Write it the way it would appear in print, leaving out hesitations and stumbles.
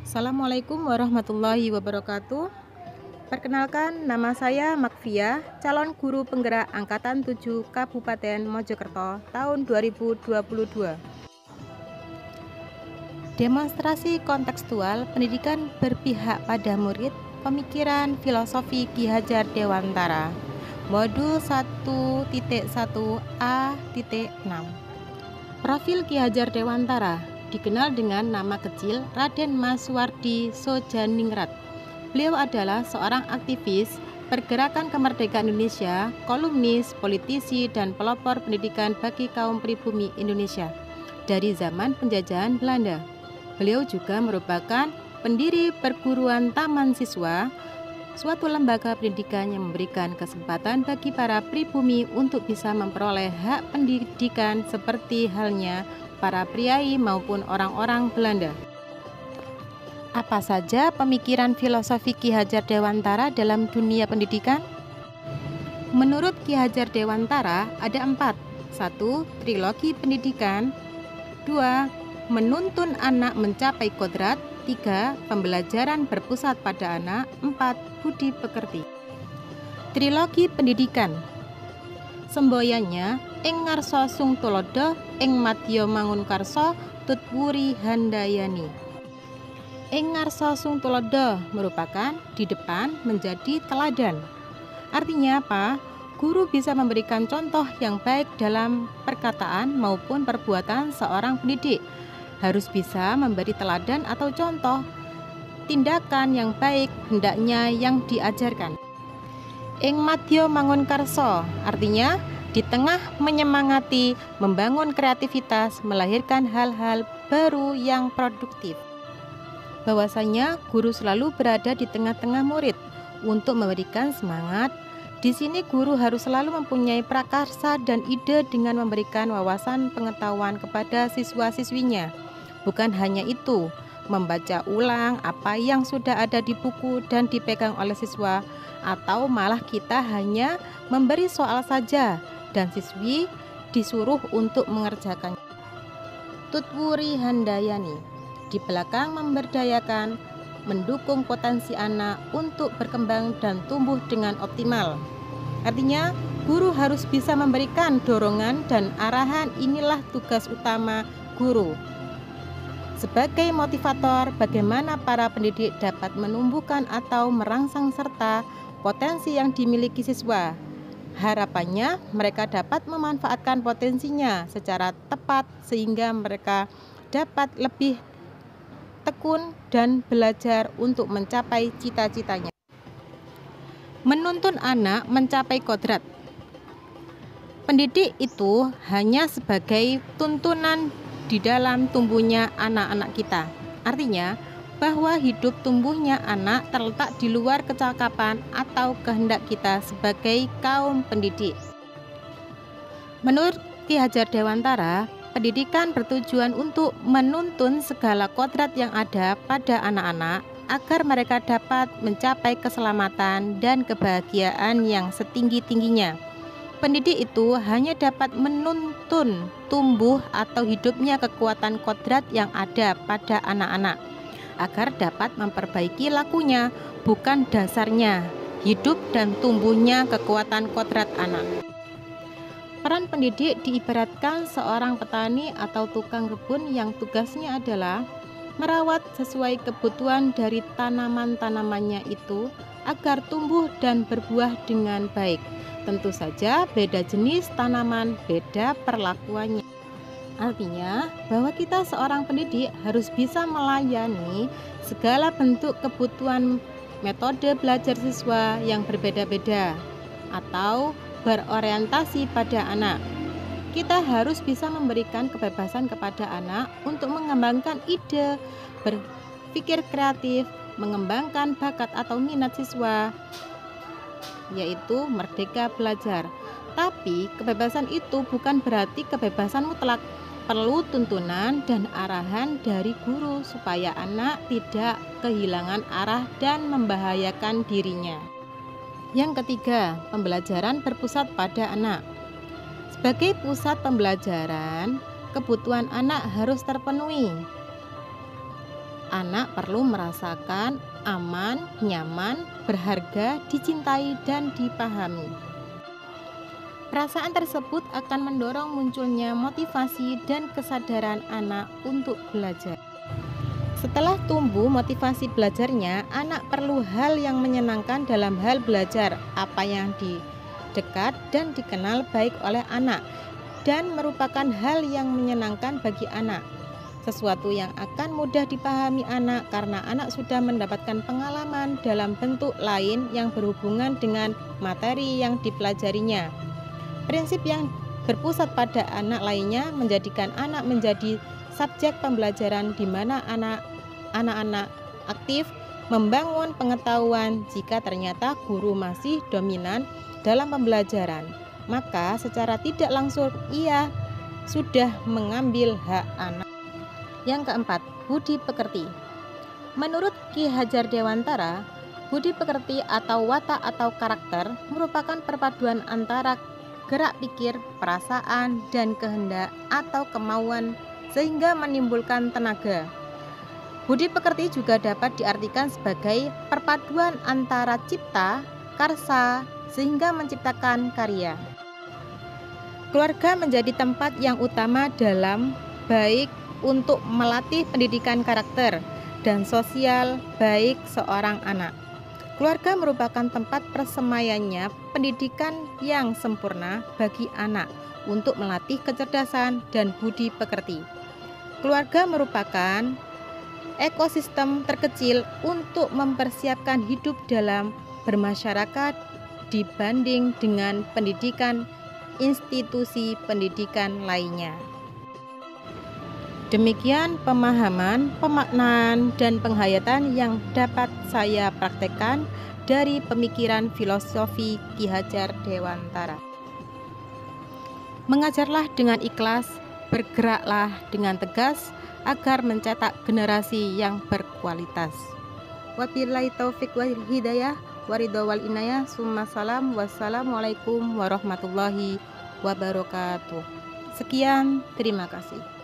Assalamualaikum warahmatullahi wabarakatuh. Perkenalkan, nama saya Makfia, calon guru penggerak Angkatan 7 Kabupaten Mojokerto tahun 2022. Demonstrasi kontekstual pendidikan berpihak pada murid, pemikiran filosofi Ki Hajar Dewantara, modul 1.1a.6. Profil Ki Hajar Dewantara dikenal dengan nama kecil Raden Mas Wardi Sojaningrat. Beliau adalah seorang aktivis pergerakan kemerdekaan Indonesia, kolumnis, politisi, dan pelopor pendidikan bagi kaum pribumi Indonesia dari zaman penjajahan Belanda. Beliau juga merupakan pendiri perguruan Taman Siswa, suatu lembaga pendidikan yang memberikan kesempatan bagi para pribumi untuk bisa memperoleh hak pendidikan seperti halnya para priai maupun orang-orang Belanda. Apa saja pemikiran filosofi Ki Hajar Dewantara dalam dunia pendidikan? Menurut Ki Hajar Dewantara ada 4. 1. Trilogi pendidikan. 2. Menuntun anak mencapai kodrat. 3. Pembelajaran berpusat pada anak. 4. Budi pekerti. Trilogi pendidikan. Semboyannya ing ngarsa sung tulodo ing madya mangunkarsa tutwuri handayani. Ing ngarsa sung tulodo merupakan di depan menjadi teladan. Artinya apa? Guru bisa memberikan contoh yang baik dalam perkataan maupun perbuatan seorang pendidik. Harus bisa memberi teladan atau contoh tindakan yang baik hendaknya yang diajarkan. Ing madya mangunkarsa artinya di tengah menyemangati, membangun kreativitas, melahirkan hal-hal baru yang produktif. Bahwasanya guru selalu berada di tengah-tengah murid untuk memberikan semangat. Di sini guru harus selalu mempunyai prakarsa dan ide dengan memberikan wawasan pengetahuan kepada siswa-siswinya. Bukan hanya itu, membaca ulang apa yang sudah ada di buku dan dipegang oleh siswa, atau malah kita hanya memberi soal saja dan siswi disuruh untuk mengerjakan. Tutwuri handayani, di belakang memberdayakan, mendukung potensi anak untuk berkembang dan tumbuh dengan optimal. Artinya, guru harus bisa memberikan dorongan dan arahan. Inilah tugas utama guru. Sebagai motivator, bagaimana para pendidik dapat menumbuhkan atau merangsang serta potensi yang dimiliki siswa. Harapannya, mereka dapat memanfaatkan potensinya secara tepat sehingga mereka dapat lebih tekun dan belajar untuk mencapai cita-citanya. Menuntun anak mencapai kodrat. Pendidik itu hanya sebagai tuntunan di dalam tumbuhnya anak-anak kita. Artinya bahwa hidup tumbuhnya anak terletak di luar kecakapan atau kehendak kita sebagai kaum pendidik. Menurut Ki Hajar Dewantara, pendidikan bertujuan untuk menuntun segala kodrat yang ada pada anak-anak agar mereka dapat mencapai keselamatan dan kebahagiaan yang setinggi-tingginya. Pendidik itu hanya dapat menuntun tumbuh atau hidupnya kekuatan kodrat yang ada pada anak-anak agar dapat memperbaiki lakunya, bukan dasarnya hidup dan tumbuhnya kekuatan kodrat anak. Peran pendidik diibaratkan seorang petani atau tukang kebun yang tugasnya adalah merawat sesuai kebutuhan dari tanaman-tanamannya itu agar tumbuh dan berbuah dengan baik. Tentu saja beda jenis tanaman, beda perlakuannya. Artinya bahwa kita seorang pendidik harus bisa melayani segala bentuk kebutuhan metode belajar siswa yang berbeda-beda atau berorientasi pada anak. Kita harus bisa memberikan kebebasan kepada anak untuk mengembangkan ide, berpikir kreatif, mengembangkan bakat atau minat siswa, yaitu merdeka belajar. Tapi kebebasan itu bukan berarti kebebasan mutlak. Perlu tuntunan dan arahan dari guru supaya anak tidak kehilangan arah dan membahayakan dirinya. Yang ketiga, pembelajaran berpusat pada anak. Sebagai pusat pembelajaran, kebutuhan anak harus terpenuhi. Anak perlu merasakan aman, nyaman, berharga, dicintai, dan dipahami. Perasaan tersebut akan mendorong munculnya motivasi dan kesadaran anak untuk belajar. Setelah tumbuh motivasi belajarnya, anak perlu hal yang menyenangkan dalam hal belajar, apa yang didekat dan dikenal baik oleh anak, dan merupakan hal yang menyenangkan bagi anak. Sesuatu yang akan mudah dipahami anak karena anak sudah mendapatkan pengalaman dalam bentuk lain yang berhubungan dengan materi yang dipelajarinya. Prinsip yang berpusat pada anak lainnya menjadikan anak menjadi subjek pembelajaran di mana anak-anak aktif membangun pengetahuan. Jika ternyata guru masih dominan dalam pembelajaran, maka secara tidak langsung ia sudah mengambil hak anak. Yang keempat, budi pekerti. Menurut Ki Hajar Dewantara, budi pekerti atau watak atau karakter merupakan perpaduan antara gerak pikir, perasaan, dan kehendak atau kemauan sehingga menimbulkan tenaga. Budi pekerti juga dapat diartikan sebagai perpaduan antara cipta, karsa, sehingga menciptakan karya. Keluarga menjadi tempat yang utama dalam baik untuk melatih pendidikan karakter dan sosial baik seorang anak. Keluarga merupakan tempat persemaiannya pendidikan yang sempurna bagi anak untuk melatih kecerdasan dan budi pekerti. Keluarga merupakan ekosistem terkecil untuk mempersiapkan hidup dalam bermasyarakat dibanding dengan pendidikan institusi pendidikan lainnya. Demikian pemahaman, pemaknaan, dan penghayatan yang dapat saya praktekkan dari pemikiran filosofi Ki Hajar Dewantara. Mengajarlah dengan ikhlas, bergeraklah dengan tegas agar mencetak generasi yang berkualitas. Wabillahi taufik wal hidayah, waridho wal inayah, summa salam, wassalamualaikum warahmatullahi wabarakatuh. Sekian, terima kasih.